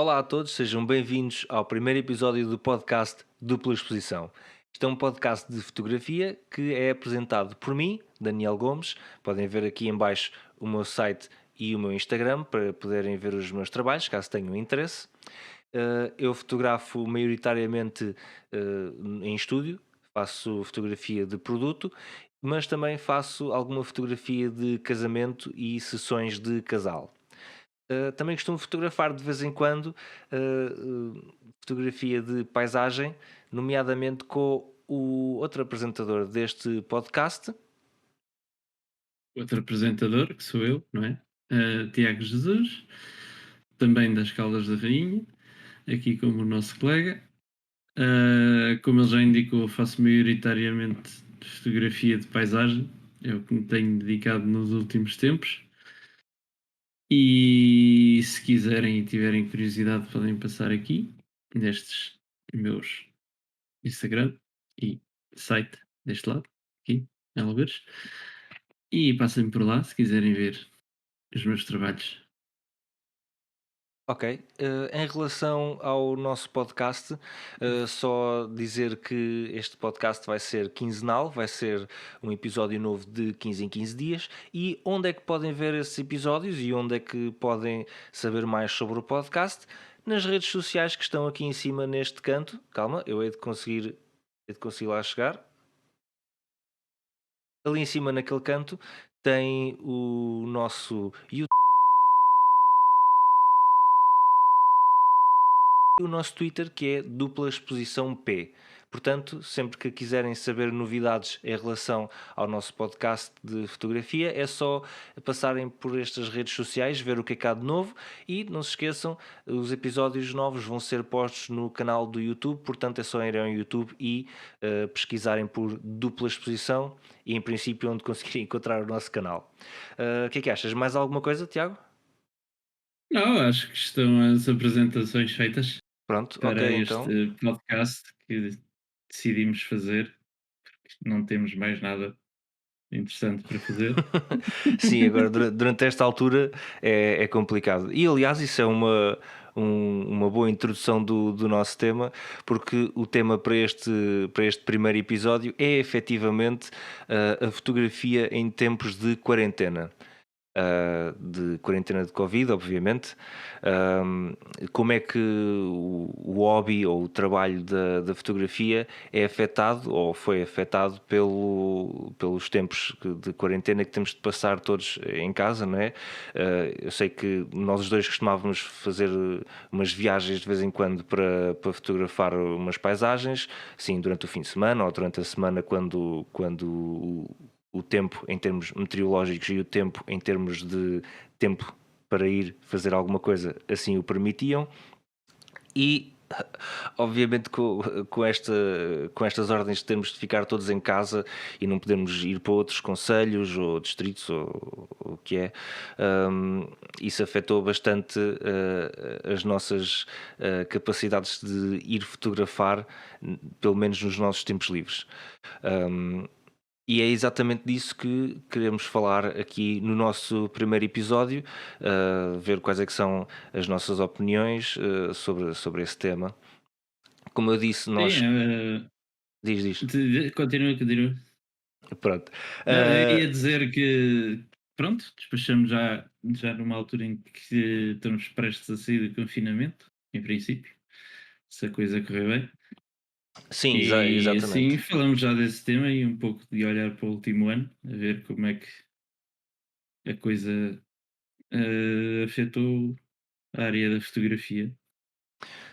Olá a todos, sejam bem-vindos ao primeiro episódio do podcast Dupla Exposição. Isto é um podcast de fotografia que é apresentado por mim, Daniel Gomes. Podem ver aqui em baixo o meu site e o meu Instagram para poderem ver os meus trabalhos, caso tenham interesse. Eu fotografo maioritariamente em estúdio, faço fotografia de produto, mas também faço alguma fotografia de casamento e sessões de casal. Também costumo fotografar de vez em quando, fotografia de paisagem, nomeadamente com o outro apresentador deste podcast. Outro apresentador, que sou eu, não é? Tiago Jesus, também das Caldas da Rainha, aqui como o nosso colega. Como ele já indicou, faço maioritariamente fotografia de paisagem, é o que me tenho dedicado nos últimos tempos. E se quiserem e tiverem curiosidade, podem passar aqui, nestes meus Instagram e site, deste lado, aqui, em Alves. E passem por lá se quiserem ver os meus trabalhos. Ok, em relação ao nosso podcast, só dizer que este podcast vai ser quinzenal, vai ser um episódio novo de 15 em 15 dias. E onde é que podem ver esses episódios e onde é que podem saber mais sobre o podcast? Nas redes sociais que estão aqui em cima neste canto. Calma, eu hei de conseguir lá chegar. Ali em cima naquele canto tem o nosso YouTube e o nosso Twitter, que é dupla exposição P. Portanto, sempre que quiserem saber novidades em relação ao nosso podcast de fotografia, é só passarem por estas redes sociais, ver o que é que há de novo e não se esqueçam, os episódios novos vão ser postos no canal do YouTube, portanto é só irem ao YouTube e pesquisarem por dupla exposição e em princípio onde conseguirem encontrar o nosso canal. O que é que achas? Mais alguma coisa, Tiago? Não, acho que estão as apresentações feitas Pronto, ok, para então. este podcast que decidimos fazer, porque não temos mais nada interessante para fazer. Sim, agora durante esta altura é complicado. E aliás, isso é uma boa introdução do nosso tema, porque o tema para este primeiro episódio é efetivamente a fotografia em tempos de quarentena. De quarentena de Covid, obviamente. Um, Como é que o hobby ou o trabalho da fotografia é afetado ou foi afetado pelos tempos de quarentena que temos de passar todos em casa, não é? Eu sei que nós os dois costumávamos fazer umas viagens de vez em quando para fotografar umas paisagens, sim, durante o fim de semana ou durante a semana quando o tempo em termos meteorológicos e o tempo em termos de tempo para ir fazer alguma coisa assim o permitiam. E obviamente com estas ordens de termos de ficar todos em casa e não podemos ir para outros concelhos ou distritos ou o que é, isso afetou bastante as nossas capacidades de ir fotografar, pelo menos nos nossos tempos livres. Um, e é exatamente disso que queremos falar aqui no nosso primeiro episódio, ver quais é que são as nossas opiniões, sobre esse tema. Como eu disse, Sim, nós diz. continua, continua. Pronto. Não, eu ia Ah, dizer que, pronto, despachamos já numa altura em que estamos prestes a sair do confinamento, em princípio, se a coisa correr bem. sim, E assim exatamente. falamos já desse tema e um pouco de olhar para o último ano, a ver como é que a coisa afetou a área da fotografia.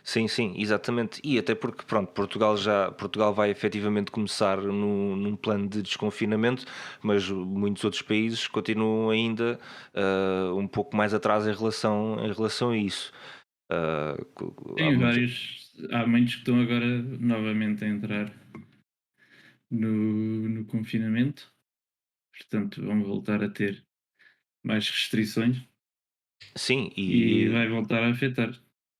Sim, sim, exatamente. E até porque, pronto, Portugal vai efetivamente começar num plano de desconfinamento, mas muitos outros países continuam ainda um pouco mais atrás em relação a isso. Há Tem muitos. vários, há muitos que estão agora novamente a entrar no confinamento, portanto vão voltar a ter mais restrições Sim, e e vai voltar a afetar.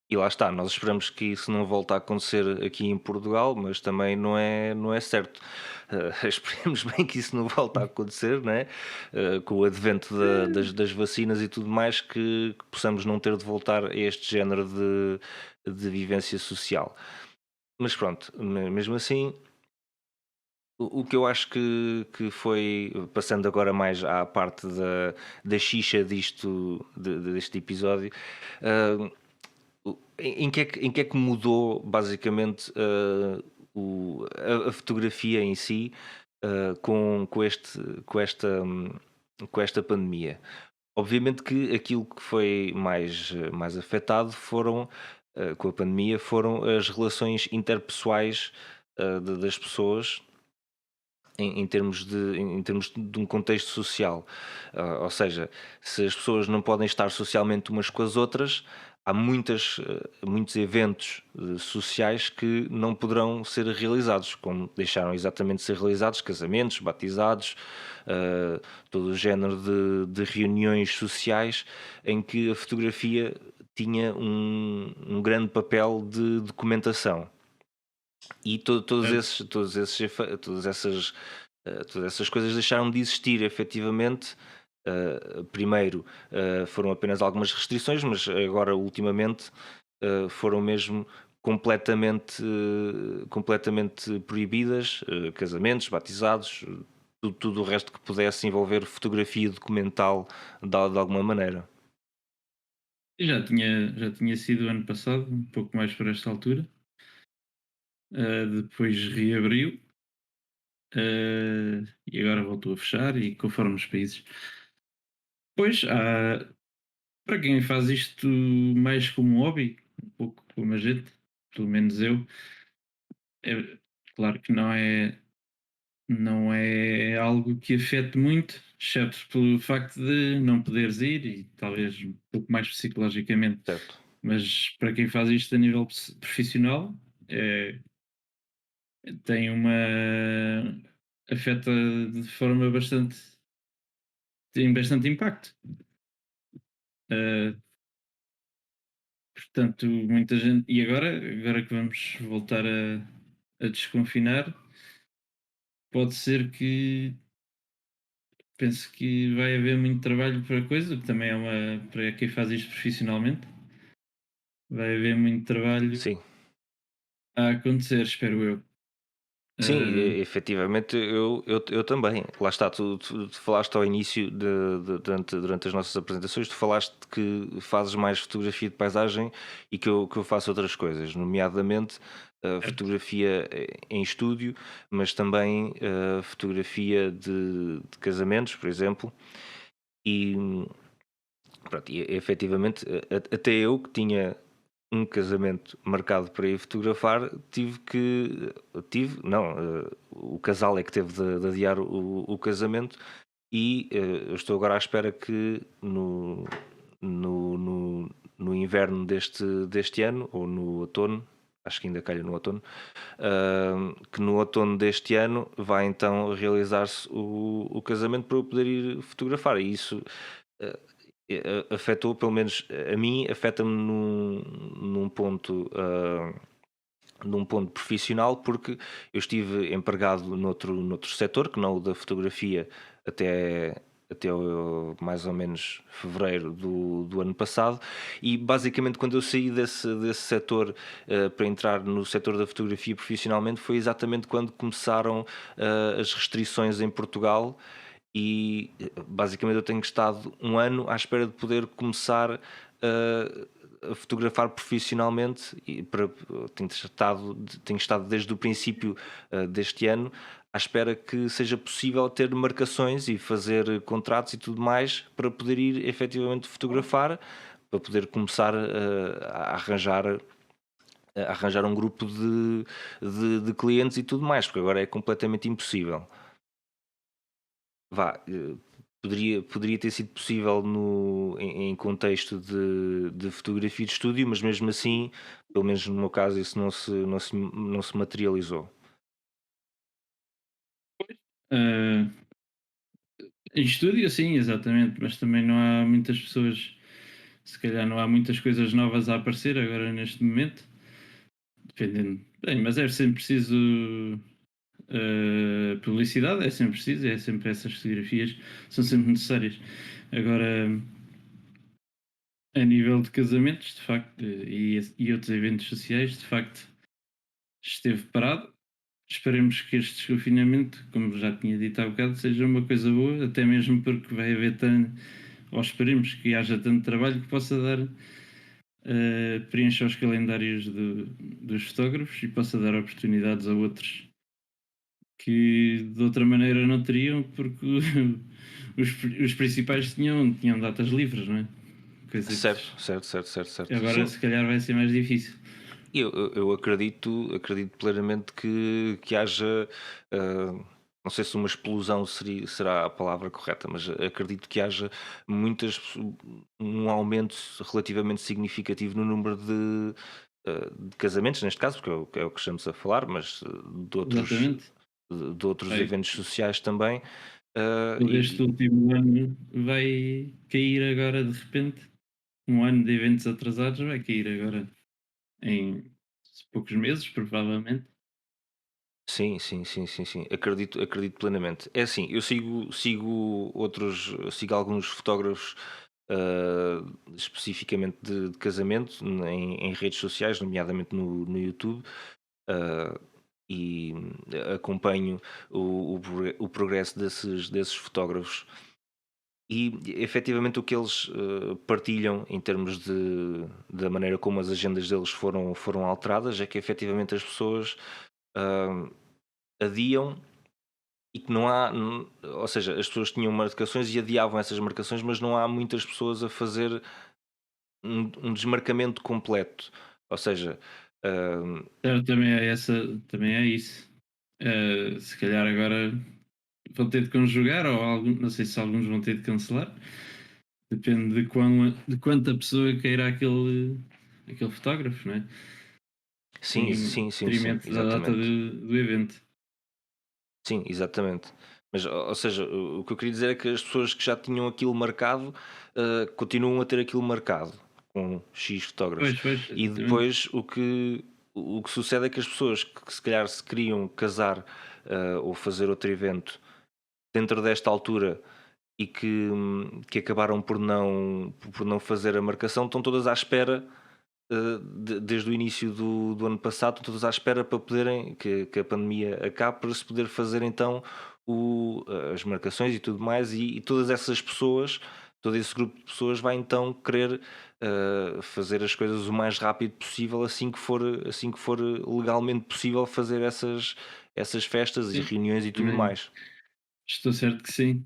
E lá está, nós esperamos que isso não volte a acontecer aqui em Portugal, mas também não é certo. Esperemos bem que isso não volte a acontecer, né? Com o advento das vacinas e tudo mais, que possamos não ter de voltar a este género de vivência social. Mas pronto, mesmo assim, o que eu acho que foi, passando agora mais à parte da xixa deste episódio, ah, em que é que mudou basicamente a fotografia em si com esta pandemia? Obviamente que aquilo que foi mais afetado com a pandemia foram as relações interpessoais das pessoas em termos de um contexto social. Ou seja, se as pessoas não podem estar socialmente umas com as outras, há muitos eventos sociais que não poderão ser realizados, como deixaram exatamente de ser realizados casamentos, batizados, eh, todo o género de reuniões sociais em que a fotografia tinha um grande papel de documentação. E Certo. todas essas coisas deixaram de existir efetivamente. Primeiro, foram apenas algumas restrições, mas agora ultimamente foram mesmo completamente proibidas, casamentos, batizados, tudo o resto que pudesse envolver fotografia documental de alguma maneira. Já tinha sido ano passado, um pouco mais por esta altura. Depois reabriu, e agora voltou a fechar, e conforme os países. Pois, para quem faz isto mais como um hobby, um pouco como a gente, pelo menos eu, é claro que não é algo que afete muito, exceto pelo facto de não poderes ir e talvez um pouco mais psicologicamente. Certo? Mas para quem faz isto a nível profissional, é, tem afeta de forma bastante. Tem bastante impacto. Eh, Portanto, muita gente. E agora que vamos voltar a desconfinar, pode ser que penso que vai haver muito trabalho para a coisa, que também é uma para quem faz isto profissionalmente, vai haver muito trabalho Sim. a acontecer, espero eu. Sim, Eh, efetivamente eu também. Lá está, tu falaste ao início durante as nossas apresentações, tu falaste que fazes mais fotografia de paisagem e que eu faço outras coisas, nomeadamente Certo. fotografia em estúdio, mas também fotografia de casamentos, por exemplo, e pronto, e efetivamente até eu que tinha um casamento marcado para ir fotografar, não, o casal é que teve de adiar o casamento e eu estou agora à espera que no, no, no inverno deste ano, ou no outono, acho que ainda calha no outono, que no outono deste ano vai então realizar-se o casamento para eu poder ir fotografar. E isso eh, afetou, pelo menos a mim, afeta-me num ponto profissional, porque eu estive empregado noutro setor, que não o da fotografia, até, mais ou menos fevereiro do ano passado, e basicamente quando eu saí desse setor para entrar no setor da fotografia profissionalmente foi exatamente quando começaram as restrições em Portugal e basicamente eu tenho estado um ano à espera de poder começar a fotografar profissionalmente e tenho estado desde o princípio deste ano à espera que seja possível ter marcações e fazer contratos e tudo mais para poder ir efetivamente fotografar, para poder começar a arranjar um grupo de clientes e tudo mais, porque agora é completamente impossível. Vá, poderia ter sido possível em contexto de fotografia de estúdio, mas mesmo assim, pelo menos no meu caso, isso não se materializou. em estúdio, sim, exatamente, mas também não há muitas pessoas. Se calhar não há muitas coisas novas a aparecer agora neste momento, dependendo. Bem, mas é sempre preciso publicidade, é sempre preciso, é sempre essas fotografias, são sempre necessárias. Agora, a nível de casamentos, de facto, e outros eventos sociais, de facto, esteve parado. Esperemos que este desconfinamento, como já tinha dito há bocado, seja uma coisa boa, até mesmo porque vai haver tanto, ou esperemos que haja tanto trabalho que possa dar, preencha os calendários dos fotógrafos e possa dar oportunidades a outros que de outra maneira não teriam, porque os principais tinham datas livres, não é? Coisa que Certo, certo, certo, certo, certo. agora Sim, se calhar vai ser mais difícil. eu acredito plenamente que haja, não sei se uma explosão será a palavra correta, mas acredito que haja um aumento relativamente significativo no número de casamentos, neste caso, porque é o que estamos a falar, mas Exatamente. de outros Vai, eventos sociais também. este último ano vai cair agora de repente. Um ano de eventos atrasados vai cair agora em poucos meses, provavelmente. Sim, sim, sim, sim, sim. Acredito plenamente. É assim, eu sigo alguns fotógrafos, especificamente de casamento em redes sociais, nomeadamente no YouTube, ah, e acompanho o progresso desses fotógrafos. E efetivamente o que eles partilham em termos da maneira como as agendas deles foram alteradas é que efetivamente as pessoas ah, adiam e que não há, ou seja, as pessoas tinham marcações e adiavam essas marcações, mas não há muitas pessoas a fazer um desmarcamento completo. Ou seja, hum, Certo, também é isso. Se calhar agora vão ter de conjugar, ou não sei se alguns vão ter de cancelar. Depende de quanta pessoa queira aquele fotógrafo, não é? sim, Em sim, sim, sim, detrimento da data exatamente. do evento. Sim, exatamente. Mas, ou seja, o que eu queria dizer é que as pessoas que já tinham aquilo marcado, continuam a ter aquilo marcado com X fotógrafos. Pois, pois, E exatamente. depois o que sucede é que as pessoas que se calhar se queriam casar, ou fazer outro evento dentro desta altura e que acabaram por não fazer a marcação, estão todas à espera, desde o início do ano passado, estão todas à espera para poderem que a pandemia acabe, para se poder fazer então as marcações e tudo mais, e todas essas pessoas, todo esse grupo de pessoas vai então querer fazer as coisas o mais rápido possível, assim que for legalmente possível fazer essas festas e Sim, reuniões e tudo também mais, estou certo que sim.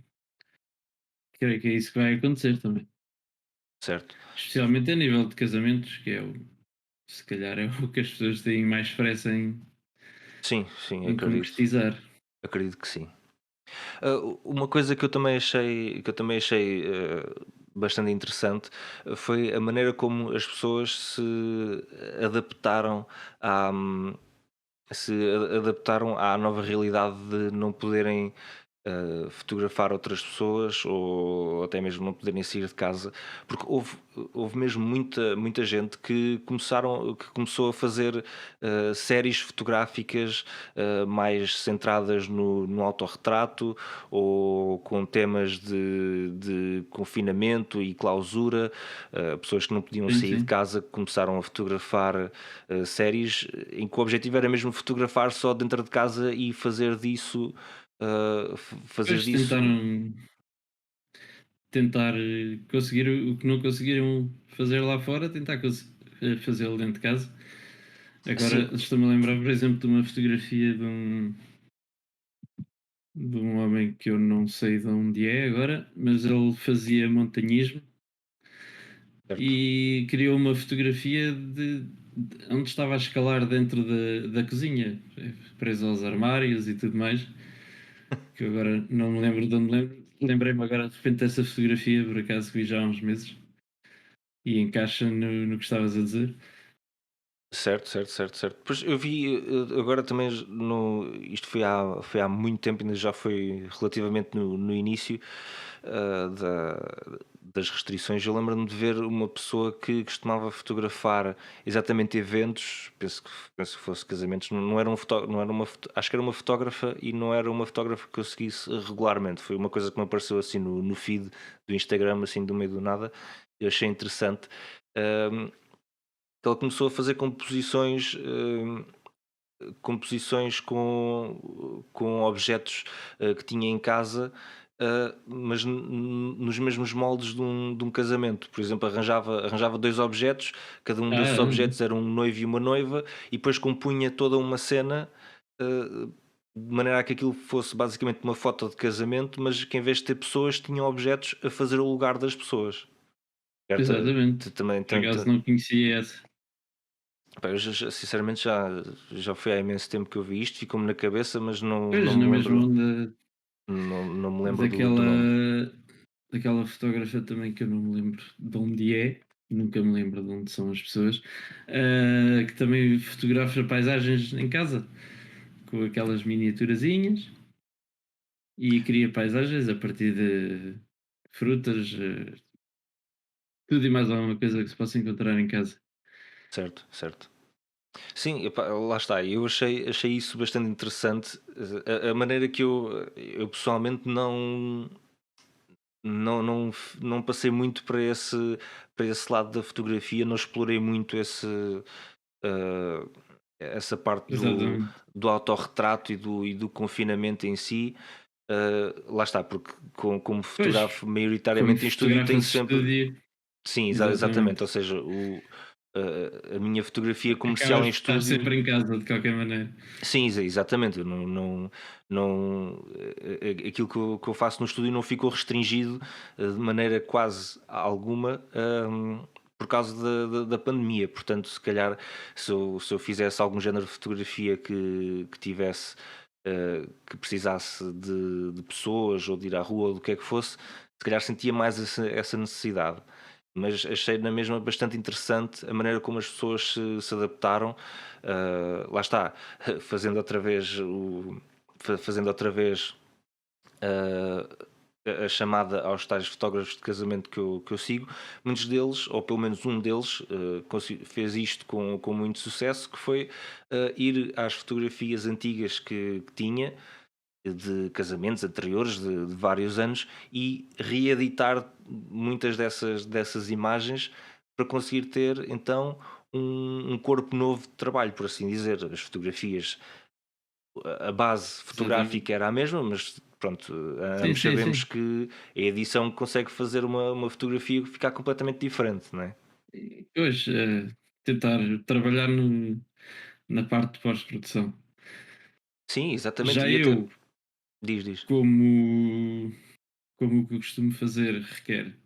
Creio que é isso que vai acontecer também. certo? Especialmente a nível de casamentos, que é se calhar é o que as pessoas têm mais pressa Sim, sim, em acredito. concretizar. Acredito que sim. Uma coisa que eu também achei bastante interessante foi a maneira como as pessoas adaptaram à, se adaptaram à nova realidade de não poderem fotografar outras pessoas ou até mesmo não poderem sair de casa, porque houve mesmo muita gente que começou a fazer séries fotográficas mais centradas no autorretrato ou com temas de confinamento e clausura, pessoas que não podiam Sim, sair de sim. casa começaram a fotografar séries em que o objetivo era mesmo fotografar só dentro de casa e fazer disso fazer Depois disso tentar conseguir o que não conseguiram fazer lá fora, tentar fazê-lo dentro de casa. sim, Agora estou-me a lembrar, por exemplo, de uma fotografia de um homem que eu não sei de onde é agora, mas ele fazia montanhismo certo. e criou uma fotografia de onde estava a escalar dentro da cozinha, preso aos armários e tudo mais, que eu agora não me lembro de onde me lembro. Lembrei-me agora de repente dessa fotografia, por acaso vi já há uns meses, e encaixa no que estavas a dizer. Certo, certo, certo, certo. Pois eu vi agora também isto foi há muito tempo, ainda já foi relativamente no início das restrições, eu lembro-me de ver uma pessoa que costumava fotografar exatamente eventos, penso que fosse casamentos, não era não era acho que era uma fotógrafa e não era uma fotógrafa que eu seguisse regularmente. Foi uma coisa que me apareceu assim no feed do Instagram, assim do meio do nada. Eu achei interessante. Hum, Ela começou a fazer composições com objetos que tinha em casa, mas nos mesmos moldes de um casamento. Por exemplo, arranjava dois objetos, cada um desses Ah, objetos era um noivo e uma noiva, e depois compunha toda uma cena. De maneira a que aquilo fosse basicamente uma foto de casamento, mas que em vez de ter pessoas, tinham objetos a fazer o lugar das pessoas. Certo? exatamente. Também, Por acaso não conhecia essa. pá, eu sinceramente já foi há imenso tempo que eu vi isto, ficou-me na cabeça, mas não Pois, na me mesma lembro, onda não me lembro do nome. daquela, daquela fotógrafa também que eu não me lembro de onde é, nunca me lembro de onde são as pessoas, que também fotografa paisagens em casa, com aquelas miniaturazinhas e cria paisagens a partir de frutas, tudo e mais alguma coisa que se possa encontrar em casa. Certo, certo. Sim, epá, lá está, eu achei isso bastante interessante, a maneira que eu pessoalmente não passei muito para esse lado da fotografia, não explorei muito ah, essa parte Exatamente. do autorretrato e do confinamento em si. Lá está, porque como Pois, fotografo como maioritariamente em estúdio, tenho fotografas de sempre. estúdio, Sim, exatamente. exatamente. Ou seja, a minha fotografia comercial Acabas em por estar estúdio. sempre em casa de qualquer maneira. Sim, exatamente. Eu não, aquilo que eu faço no estúdio não ficou restringido de maneira quase alguma. Por causa da pandemia, portanto, se calhar se eu fizesse algum género de fotografia que tivesse que precisasse de pessoas ou de ir à rua ou do que é que fosse, se calhar sentia mais essa necessidade. Mas achei na mesma bastante interessante a maneira como as pessoas se adaptaram. Lá está, fazendo outra vez fazendo outra vez a chamada aos tais fotógrafos de casamento que eu sigo, muitos deles, ou pelo menos um deles, fez isto com muito sucesso, que foi ir às fotografias antigas que tinha, de casamentos anteriores de vários anos, e reeditar muitas dessas imagens para conseguir ter então um corpo novo de trabalho, por assim dizer. As fotografias, a base Exatamente. fotográfica era a mesma, mas pronto, Sim, ambos sim, sabemos sim. que a edição consegue fazer uma fotografia ficar completamente diferente, não é? E pois, tentar trabalhar na parte de pós-produção. Sim, exatamente. Já E até. eu, Diz. como como o que eu costumo fazer requer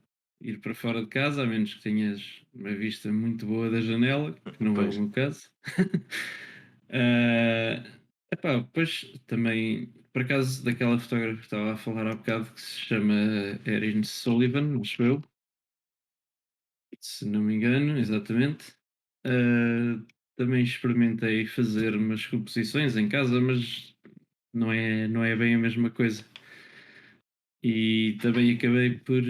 ir para fora de casa, a menos que tenhas uma vista muito boa da janela, que não é o Pois, meu caso. Ah, epá, depois também, por acaso, daquela fotógrafa que estava a falar há bocado, que se chama Erin Sullivan, acho eu, se não me engano, exatamente. Ah, também experimentei fazer umas composições em casa, mas não é bem a mesma coisa. E também acabei por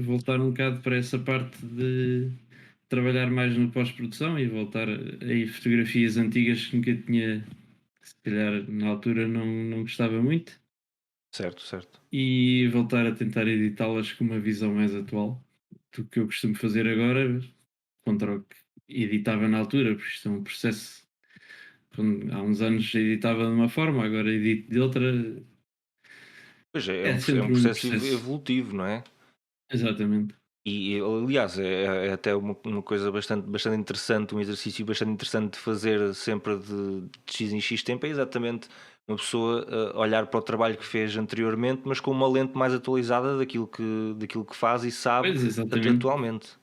voltar um bocado para essa parte de trabalhar mais no pós-produção e voltar a fotografias antigas que nunca tinha, que se calhar na altura não gostava muito, certo, certo. e voltar a tentar editá-las com uma visão mais atual do que eu costumo fazer agora, contra o que editava na altura, porque isto é um processo. Há uns anos editava de uma forma, agora edito de outra. Pois é, É é um sempre um processo processo. evolutivo, não é? Exatamente. E aliás, é até uma coisa bastante interessante, um exercício bastante interessante de fazer sempre de X em X tempo, é exatamente uma pessoa olhar para o trabalho que fez anteriormente, mas com uma lente mais atualizada daquilo que faz e sabe Pois, exatamente. atualmente.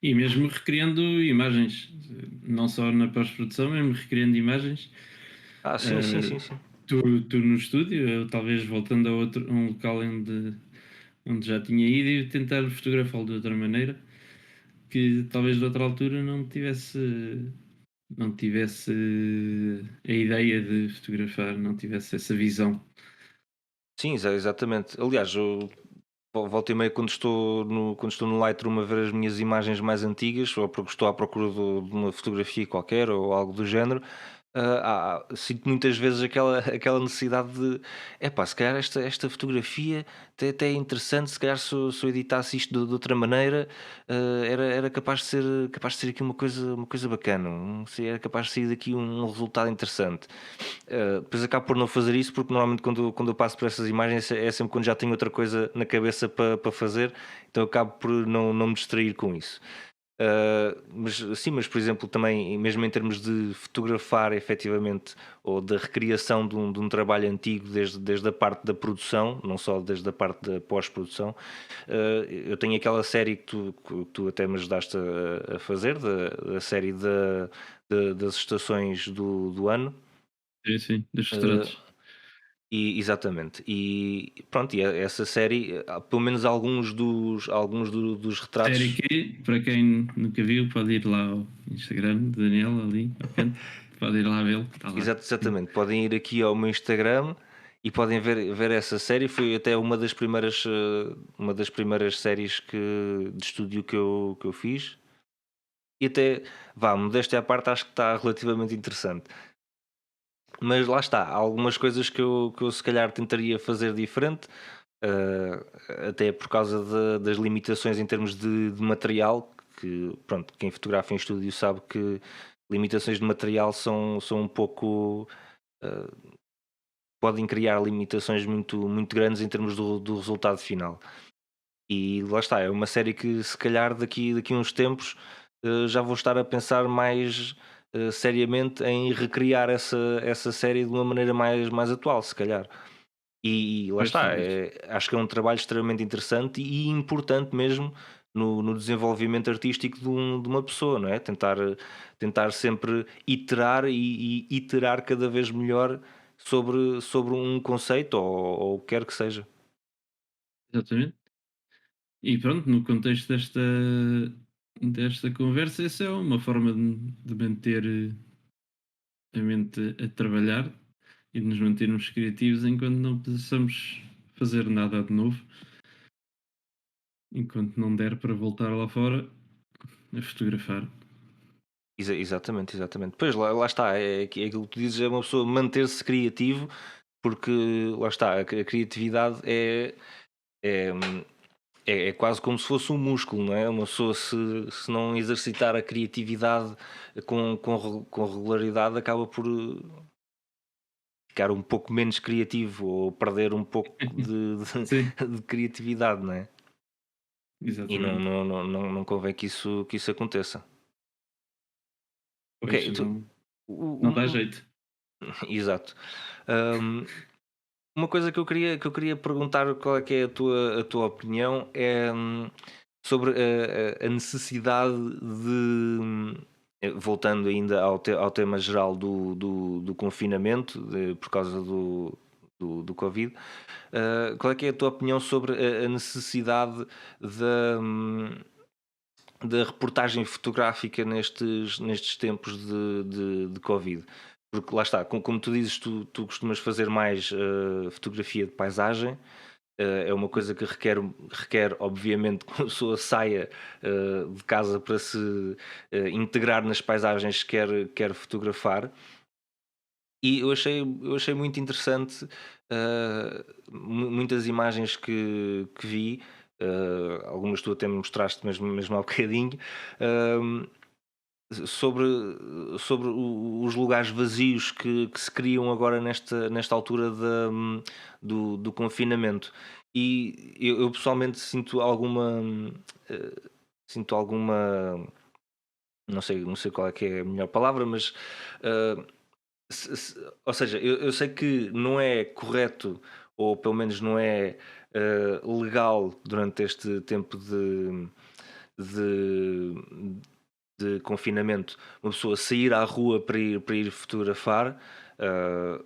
E mesmo recriando imagens, não só na pós-produção, mesmo recriando imagens. Ah, sim, sim, Eh, sim, sim. tu no estúdio, eu talvez voltando a um local onde já tinha ido e tentar fotografá-lo de outra maneira, que talvez de outra altura não tivesse a ideia de fotografar, não tivesse essa visão. Sim, exatamente. Aliás, volta e meia quando estou no Lightroom a ver as minhas imagens mais antigas, ou porque estou à procura de uma fotografia qualquer ou algo do género, sinto muitas vezes aquela necessidade de: "Epá, se calhar esta fotografia até é interessante, se calhar se eu editasse isto de outra maneira, era capaz de ser aqui uma coisa bacana, se era capaz de sair daqui um resultado interessante". Depois acabo por não fazer isso, porque normalmente quando eu passo por essas imagens é sempre quando já tenho outra coisa na cabeça para fazer, então acabo por não me distrair com isso. Mas sim, mas por exemplo também, mesmo em termos de fotografar efetivamente, ou da recriação de um trabalho antigo desde a parte da produção, não só desde a parte da pós-produção, eu tenho aquela série que tu até me ajudaste a fazer, da série das estações do ano. Sim, sim, dos eh, retratos. Exatamente. E pronto, essa série, pelo menos alguns dos Série retratos. que, para quem nunca viu, pode ir lá ao Instagram de Daniel, ali ao canto. Pode ir lá vê-lo, está lá. Exatamente, podem ir aqui ao meu Instagram e podem ver essa série. Foi até uma das primeiras séries de estúdio que eu fiz. E até, vá, modéstia à parte, acho que está relativamente interessante. Mas lá está, há algumas coisas que eu se calhar tentaria fazer diferente, até por causa das limitações em termos de material, que pronto, quem fotografa em estúdio sabe que limitações de material são um pouco. eh, Podem criar limitações muito grandes em termos do resultado final. E lá está, é uma série que se calhar daqui a uns tempos já vou estar a pensar mais seriamente em recriar essa série de uma maneira mais atual, se calhar. E lá Pois, está, talvez. acho que é um trabalho extremamente interessante e importante mesmo no desenvolvimento artístico de uma pessoa, não é? Tentar sempre iterar e iterar cada vez melhor sobre um conceito ou o que quer que seja. Exatamente. E pronto, no contexto desta conversa, essa é uma forma de manter a mente a trabalhar e de nos mantermos criativos enquanto não possamos fazer nada de novo, enquanto não der para voltar lá fora a fotografar. Exatamente, exatamente. Pois lá está, é aquilo que tu dizes, é uma pessoa manter-se criativo, porque lá está, a criatividade é, é quase como se fosse um músculo, não é? Uma pessoa se não exercitar a criatividade com regularidade acaba por ficar um pouco menos criativo ou perder um pouco Sim, de criatividade, não é? E não, exatamente. não, não, não convém que isso aconteça. Ok, Pois não, não dá jeito. exato. Hum, Uma coisa que eu queria perguntar, qual é que é a tua opinião, é sobre a necessidade voltando ainda ao tema geral do confinamento, por causa do Covid, qual é que é a tua opinião sobre a necessidade da, hum, da reportagem fotográfica nestes tempos de Covid? Porque lá está, como tu dizes, tu costumas fazer mais fotografia de paisagem. É uma coisa que requer obviamente, que a pessoa saia de casa para se integrar nas paisagens que quer fotografar. E eu achei muito interessante muitas imagens que vi, algumas tu até me mostraste mesmo há bocadinho, hum, sobre, os lugares vazios que se criam agora nesta altura do confinamento. E eu pessoalmente sinto alguma, não sei qual é que é a melhor palavra, mas ah, ou seja, eu sei que não é correto, ou pelo menos não é legal durante este tempo de, de confinamento, uma pessoa sair à rua para ir fotografar.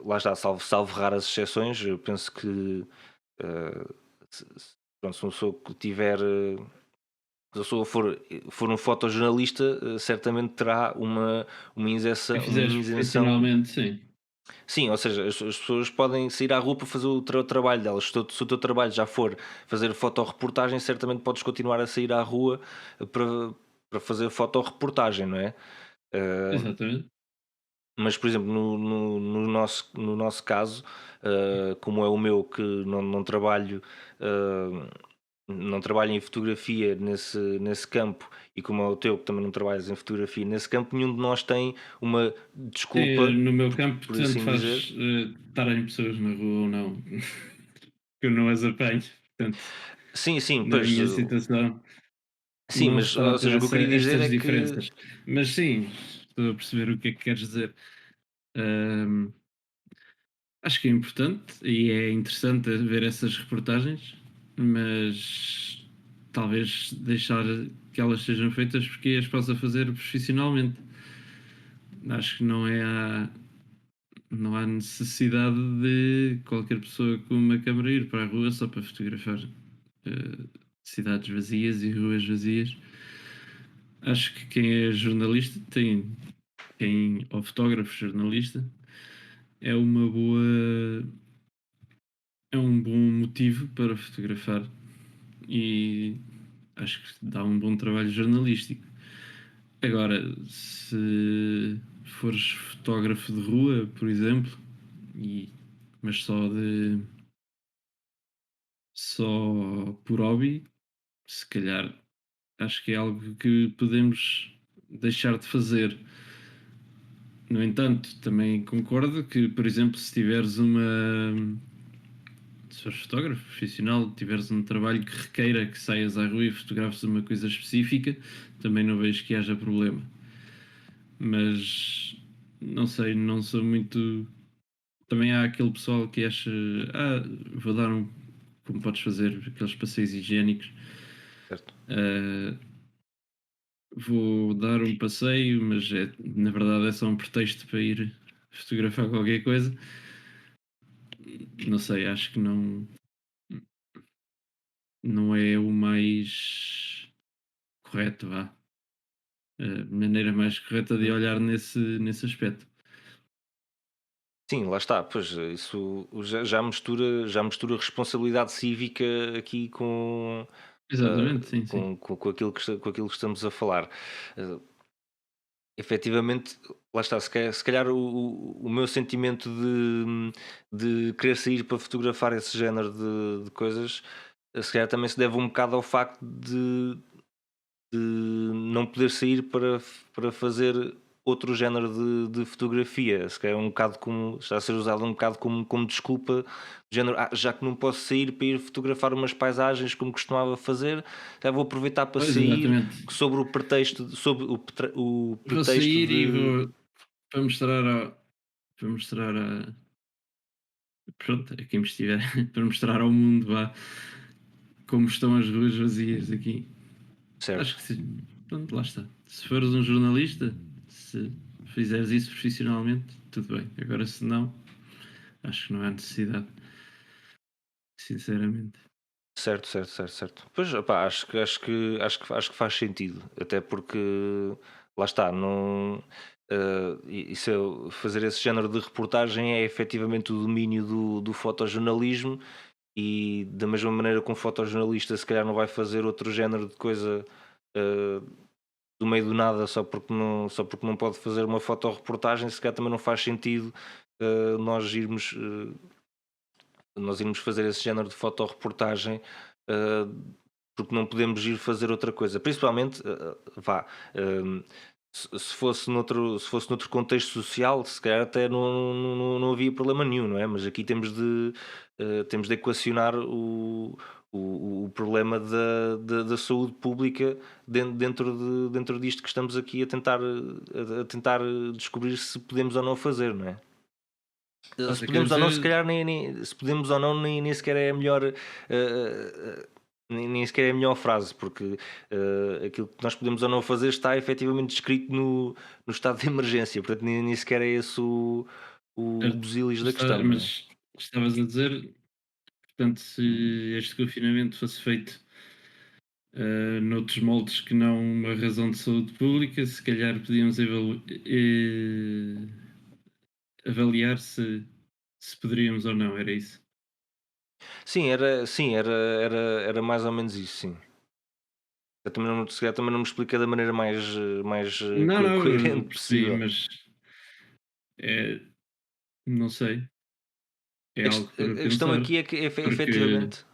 Lá está, salvo raras exceções. Eu penso que pronto, se uma pessoa que tiver. Se a pessoa for um fotojornalista, certamente terá uma Se isenção, uma fizeres isenção profissionalmente, sim. Sim, ou seja, as pessoas podem sair à rua para fazer o trabalho delas. Se o teu trabalho já for fazer fotorreportagem, certamente podes continuar a sair à rua para fazer fotorreportagem, não é? Eh, Exatamente. mas, por exemplo, no nosso caso, como é o meu, que não trabalho, ah, não trabalho em fotografia nesse campo, e como é o teu, que também não trabalhas em fotografia nesse campo, nenhum de nós tem uma Sim, desculpa, no meu por, campo, por tanto assim dizer. faz estarem pessoas na rua ou não, que eu não as apanho. Portanto, Sim, sim, na pois, minha situação, sim, não mas, se ou trata seja, o que eu queria dizer estas é que, diferenças. Mas sim, estou a perceber o que é que queres dizer. Ahm, Acho que é importante e é interessante ver essas reportagens, mas talvez deixar que elas sejam feitas porque as possa fazer profissionalmente. Acho que não há necessidade de qualquer pessoa com uma câmera ir para a rua só para fotografar eh, cidades vazias e ruas vazias. Acho que quem é jornalista ou fotógrafo jornalista, é uma boa, é um bom motivo para fotografar e acho que dá um bom trabalho jornalístico. Agora, se fores fotógrafo de rua, por exemplo, e, mas só por hobby, se calhar acho que é algo que podemos deixar de fazer. No entanto, também concordo que, por exemplo, se fores fotógrafo profissional, tiveres um trabalho que requeira que saias à rua e fotografes uma coisa específica, também não vejo que haja problema. Mas não sei, não sou muito. Também há aquele pessoal que acha, vou dar um, como podes fazer, aqueles passeios higiênicos. certo. ah, Vou dar um passeio, mas na verdade é só um pretexto para ir fotografar qualquer coisa. Não sei, acho que não é o mais correto, vá. A maneira mais correta de Hum, olhar nesse aspecto. Sim, lá está, pois isso já mistura responsabilidade cívica aqui Exatamente, sim, sim. com aquilo que estamos a falar. Eh, Efetivamente, lá está, se calhar o meu sentimento de querer sair para fotografar esse género de coisas, se calhar também se deve um bocado ao facto de não poder sair para fazer outro género de fotografia. Se calhar é um bocado como, está a ser usado um bocado como desculpa, do género, já que não posso sair para ir fotografar umas paisagens como costumava fazer, já vou aproveitar para Pois, sair exatamente. sobre o Vou pretexto sair e de. vou para mostrar para mostrar pronto, a quem me estiver, para mostrar ao mundo, vá, como estão as ruas vazias aqui. Acho Certo. que sim. Pronto, lá está. Se fores um jornalista, se fizeres isso profissionalmente, tudo bem. Agora, se não, acho que não há necessidade, sinceramente. Certo, certo, certo, certo. Pois, opá, acho que faz sentido, até porque lá está, não, fazer esse género de reportagem é efetivamente o domínio do fotojornalismo, e da mesma maneira que um fotojornalista se calhar não vai fazer outro género de coisa eh, do meio do nada só porque não pode fazer uma fotoreportagem, se calhar também não faz sentido eh, nós irmos eh, nós irmos fazer esse género de fotoreportagem, porque não podemos ir fazer outra coisa. Principalmente, vá, se fosse noutro contexto social, se calhar até não havia problema nenhum, não é? Mas aqui temos de equacionar o problema da saúde pública dentro disto que estamos aqui a tentar descobrir se podemos ou não fazer, não é? Estás Se a querer podemos ou não, se dizer, calhar se podemos ou não, nem sequer é a melhor, nem sequer é a melhor frase, porque aquilo que nós podemos ou não fazer está efetivamente descrito no estado de emergência, portanto nem sequer é esse o certo, busilis da questão, não é? mas estavas a dizer, portanto, se este confinamento fosse feito noutros moldes que não uma razão de saúde pública, se calhar podíamos avaliar se poderíamos ou não, era isso? Sim, era mais ou menos isso, sim. Eu também não, se calhar também não me expliquei da maneira Não, não, eu coerente percebi, possível. mas, eh, não sei, é A, algo para a questão pensar, aqui é que porque, efetivamente.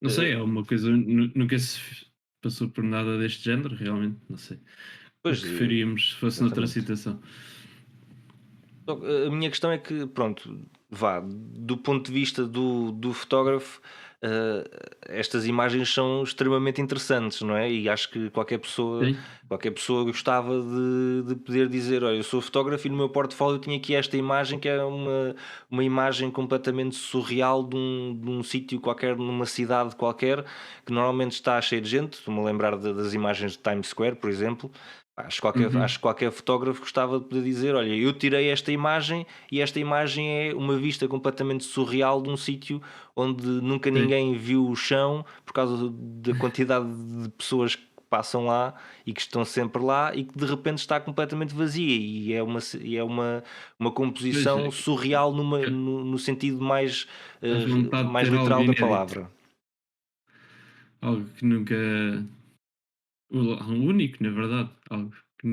não sei, é uma coisa nunca se passou por nada deste género, realmente, não sei. O Pois, que faríamos se fosse noutra exatamente. situação? Só que a minha questão é que, pronto, vá, do ponto de vista do fotógrafo, estas imagens são extremamente interessantes, não é? E acho que Sim, qualquer pessoa gostava de poder dizer: olha, eu sou fotógrafo e no meu portfólio tinha aqui esta imagem que é uma imagem completamente surreal de um sítio qualquer, numa cidade qualquer, que normalmente está cheio de gente. Estou-me a lembrar das imagens de Times Square, por exemplo. Acho uhum, que qualquer fotógrafo gostava de poder dizer: olha, eu tirei esta imagem e esta imagem é uma vista completamente surreal de um sítio onde nunca sim. ninguém viu o chão por causa da quantidade de pessoas que passam lá e que estão sempre lá e que de repente está completamente vazia e uma Pois, composição surreal que no sentido mais, a vontade de mais ter algo literal da inédito, palavra. algo que nunca único, na verdade, algo que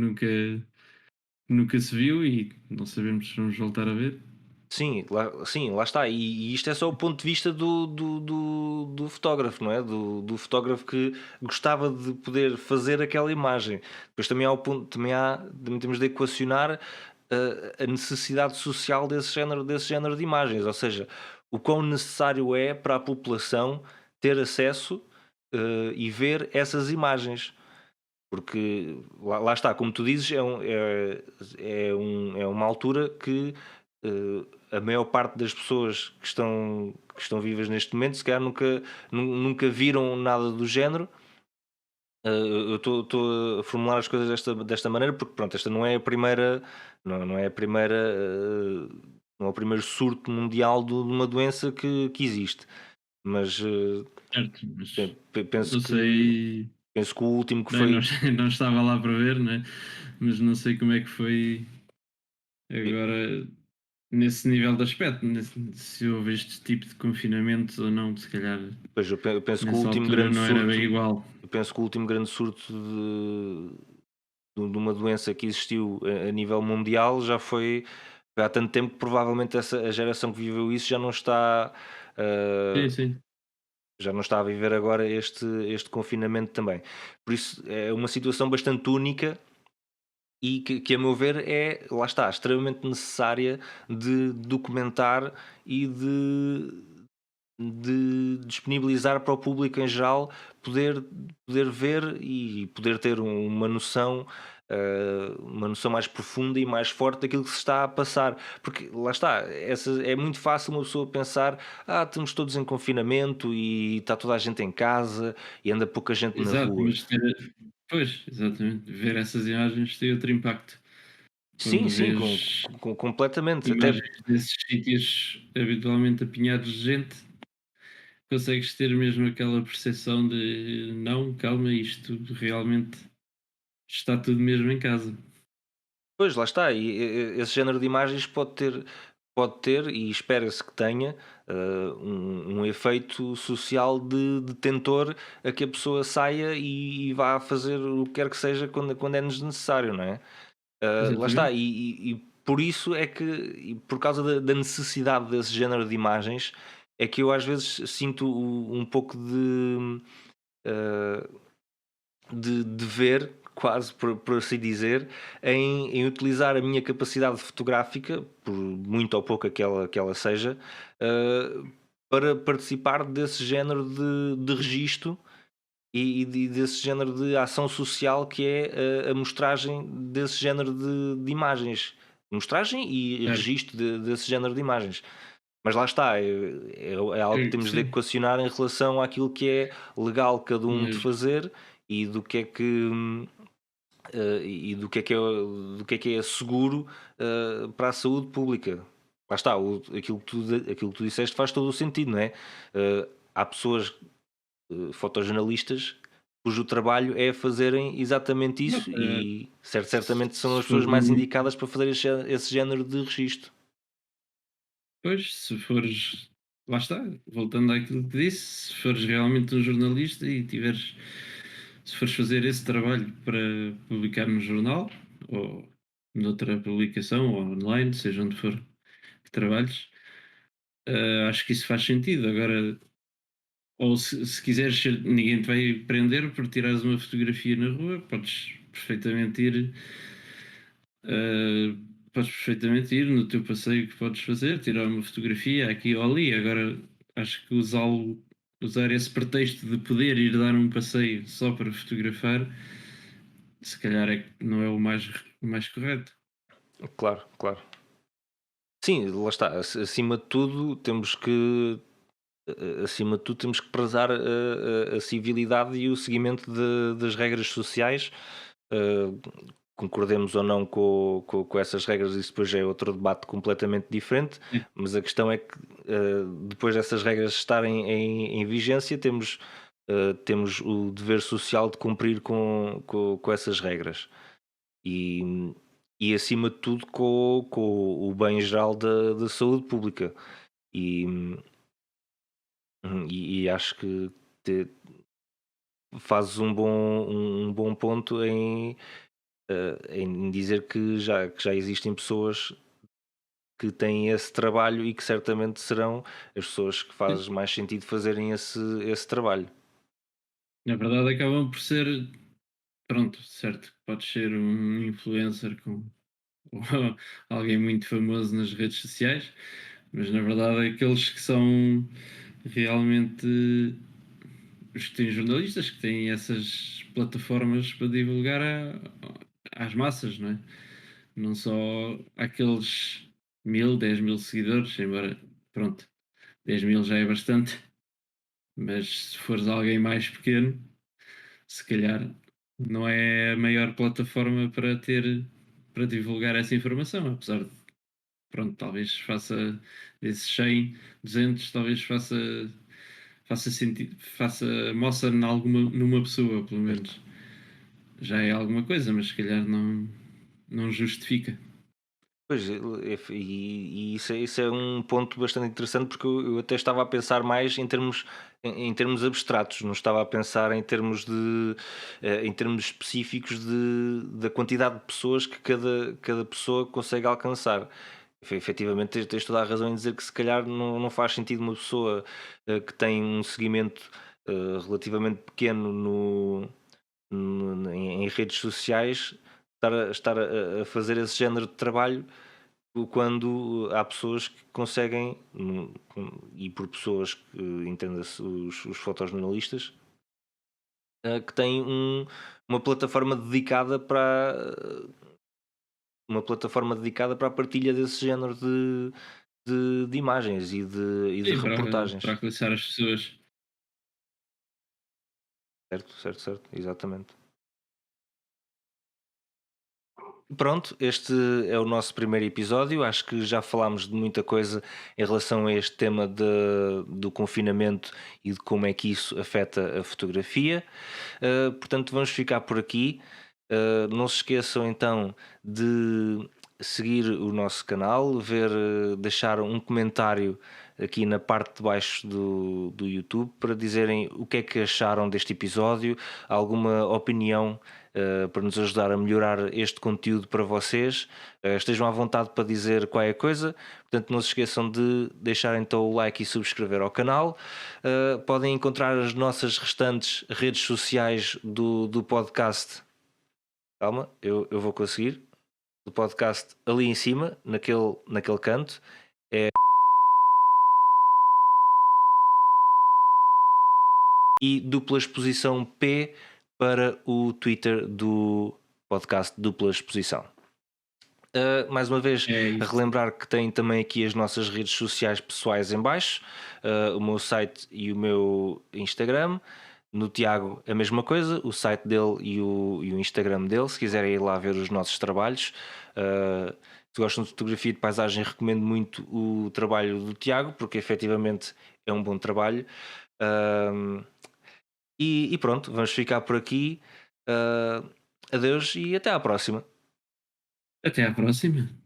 nunca se viu e não sabemos se vamos voltar a ver. Sim, lá está. E isto é só o ponto de vista do fotógrafo, não é? Do fotógrafo que gostava de poder fazer aquela imagem. Depois também há o ponto, também temos de equacionar a necessidade social desse género de imagens, ou seja, o quão necessário é para a população ter acesso e ver essas imagens. Porque lá está, como tu dizes, é uma altura que a maior parte das pessoas que estão vivas neste momento, se calhar nunca viram nada do género. Eu estou a formular as coisas desta maneira porque, pronto, esta não é a primeira, não é a primeira, não é o primeiro surto mundial de uma doença que existe. Mas Certo, mas penso não sei, penso que o último que bem, não, foi. não estava lá para ver, né? Mas não sei como é que foi agora nesse nível de aspecto, se houve este tipo de confinamento ou não, se calhar Pois eu penso que o nessa último altura grande não era bem surto, igual. eu penso que o último grande surto de uma doença que existiu a nível mundial já foi há tanto tempo que provavelmente a geração que viveu isso Sim, ah, sim. já não está a viver agora este confinamento também. Por isso é uma situação bastante única e que a meu ver lá está, extremamente necessária de documentar e de disponibilizar para o público em geral poder, poder ver e poder ter uma noção mais profunda e mais forte daquilo que se está a passar. Porque lá está, é muito fácil uma pessoa pensar: estamos todos em confinamento e está toda a gente em casa e anda pouca gente na Exato, rua. mas pois, exatamente, ver essas imagens tem outro impacto. Sim, Quando sim, vês completamente. Até, imagens desses sítios habitualmente apinhados de gente, consegues ter mesmo aquela percepção de não, calma, isto realmente está tudo mesmo em casa. pois, lá está, esse género de imagens pode ter e espera-se que tenha um efeito social de detentor a que a pessoa saia e vá fazer o que quer que seja quando é necessário, não é? Lá está, Exatamente. e por isso é que, e por causa da necessidade desse género de imagens, é que eu às vezes sinto um pouco uh, de dever, quase por assim dizer, em utilizar a minha capacidade fotográfica, por muito ou pouco que ela seja, para participar desse género de registro desse género de ação social que é a mostragem desse género de imagens. Mostragem e Certo. registro desse género de imagens. Mas lá está, é algo que temos de Sim, equacionar em relação àquilo que é legal cada um de mas fazer e do que é que e do que é seguro para a saúde pública. Lá está, aquilo que tu disseste faz todo o sentido, não é? Há pessoas, fotojornalistas, cujo trabalho é fazerem exatamente Não, isso e certamente são se as for pessoas mais indicadas para fazer esse género de registro. pois, se fores lá está, voltando àquilo que disse, se fores realmente um jornalista e tiveres se fores fazer esse trabalho para publicar no jornal ou noutra publicação ou online, seja onde for que trabalhes, acho que isso faz sentido. Agora, ou se quiseres ninguém te vai prender por tirares uma fotografia na rua, eh, podes perfeitamente ir no teu passeio que podes fazer, tirar uma fotografia aqui ou ali. Agora, acho que usar esse pretexto de poder ir dar um passeio só para fotografar, se calhar não é o mais correto. Claro, claro. Sim, lá está. Acima de tudo, acima de tudo, temos que prezar a civilidade e o seguimento das regras sociais. Uh, Concordemos ou não com essas regras, isso depois já é outro debate completamente diferente. Sim, Mas a questão é que depois dessas regras estarem em vigência, temos o dever social de cumprir com essas regras. E, e acima de tudo com o bem geral da saúde pública. E, e acho que te- fazes um bom ponto em dizer que já existem pessoas que têm esse trabalho e que certamente serão as pessoas que sim. faz mais sentido fazerem esse trabalho. Na verdade, acabam por ser, pronto, certo, podes ser um influencer ou alguém muito famoso nas redes sociais, mas na verdade, aqueles que são realmente os que têm jornalistas, que têm essas plataformas para divulgar às massas, não é? Não só aqueles 1000, 10.000 seguidores, embora, pronto, 10.000 já é bastante, mas se fores alguém mais pequeno, se calhar não é a maior plataforma para divulgar essa informação, apesar de, pronto, talvez faça desses 100, 200, talvez faça sentido, faça moça numa pessoa, pelo Certo. menos. Já é alguma coisa, mas se calhar não justifica. Pois, e isso é um ponto bastante interessante porque eu até estava a pensar mais em termos abstratos, não estava a pensar em termos em termos específicos da quantidade de pessoas que cada pessoa consegue alcançar. Efetivamente, tens toda a razão em dizer que se calhar não faz sentido uma pessoa que tem um seguimento relativamente pequeno em redes sociais estar a fazer esse género de trabalho quando há pessoas que conseguem, e por pessoas que entenda-se os fotojornalistas, que têm uma plataforma dedicada para a partilha desse género de imagens e de Sim, para reportagens. alcançar as pessoas. Certo, certo, certo, exatamente. Pronto, este é o nosso primeiro episódio. Acho que já falámos de muita coisa em relação a este tema do confinamento e de como é que isso afeta a fotografia. Portanto, vamos ficar por aqui. Não se esqueçam então de seguir o nosso canal, deixar um comentário aqui na parte de baixo do YouTube para dizerem o que é que acharam deste episódio, alguma opinião para nos ajudar a melhorar este conteúdo para vocês. Estejam à vontade para dizer qualquer coisa, portanto não se esqueçam de deixar então o like e subscrever ao canal. Podem encontrar as nossas restantes redes sociais do podcast. Calma, eu vou conseguir. Do podcast ali em cima, naquele canto. E dupla exposição P para o Twitter do podcast Dupla Exposição. Mais uma vez, É a isso. relembrar que tem também aqui as nossas redes sociais pessoais em baixo, o meu site e o meu Instagram. No Tiago, a mesma coisa, o site dele e o Instagram dele, se quiserem ir lá ver os nossos trabalhos. Se gostam de fotografia e de paisagem, recomendo muito o trabalho do Tiago, porque efetivamente é um bom trabalho. E pronto, vamos ficar por aqui. Ah, adeus e até à próxima. Até à próxima.